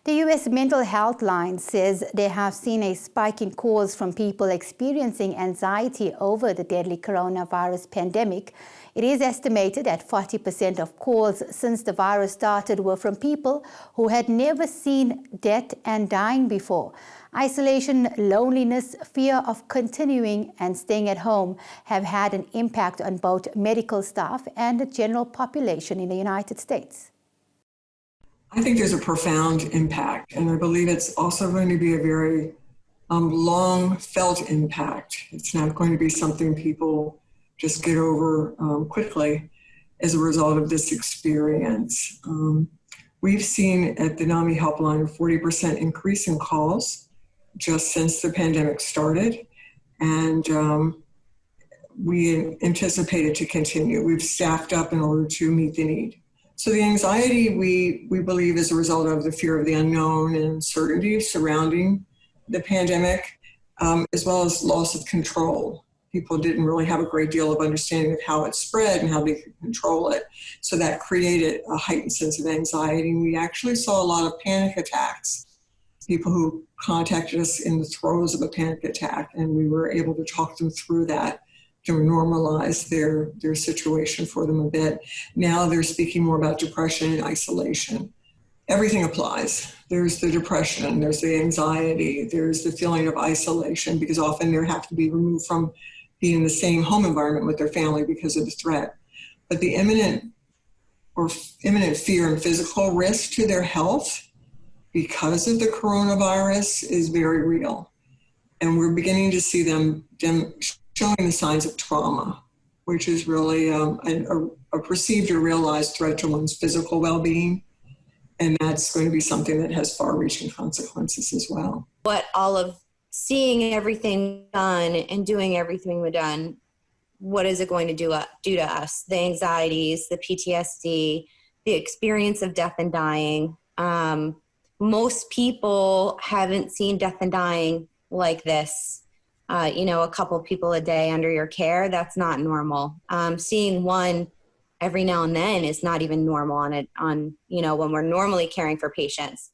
The U.S. Mental Health Line says they have seen a spike in calls from people experiencing anxiety over the deadly coronavirus pandemic. It is estimated that 40% of calls since the virus started were from people who had never seen death and dying before. Isolation, loneliness, fear of continuing and staying at home have had an impact on both medical staff and the general population in the United States. I think there's a profound impact, and I believe it's also going to be a very long felt impact. It's not going to be something people just get over quickly as a result of this experience. We've seen at the NAMI helpline a 40% increase in calls just since the pandemic started, and we anticipate it to continue. We've staffed up in order to meet the need. So the anxiety, we believe, is a result of the fear of the unknown and uncertainty surrounding the pandemic, as well as loss of control. People didn't really have a great deal of understanding of how it spread and how they could control it. So that created a heightened sense of anxiety. And we actually saw a lot of panic attacks, people who contacted us in the throes of a panic attack, and we were able to talk them through that, to normalize their situation for them a bit. Now they're speaking more about depression and isolation. Everything applies. There's the depression, there's the anxiety, there's the feeling of isolation, because often they have to be removed from being in the same home environment with their family because of the threat. But the imminent fear and physical risk to their health because of the coronavirus is very real. And we're beginning to see them showing the signs of trauma, which is really a perceived or realized threat to one's physical well-being. And that's going to be something that has far-reaching consequences as well. What all of seeing everything done and doing everything we've done, what is it going to do to us? The anxieties, the PTSD, the experience of death and dying. Most people haven't seen death and dying like this. A couple people a day under your care, that's not normal. Seeing one every now and then is not even normal when we're normally caring for patients.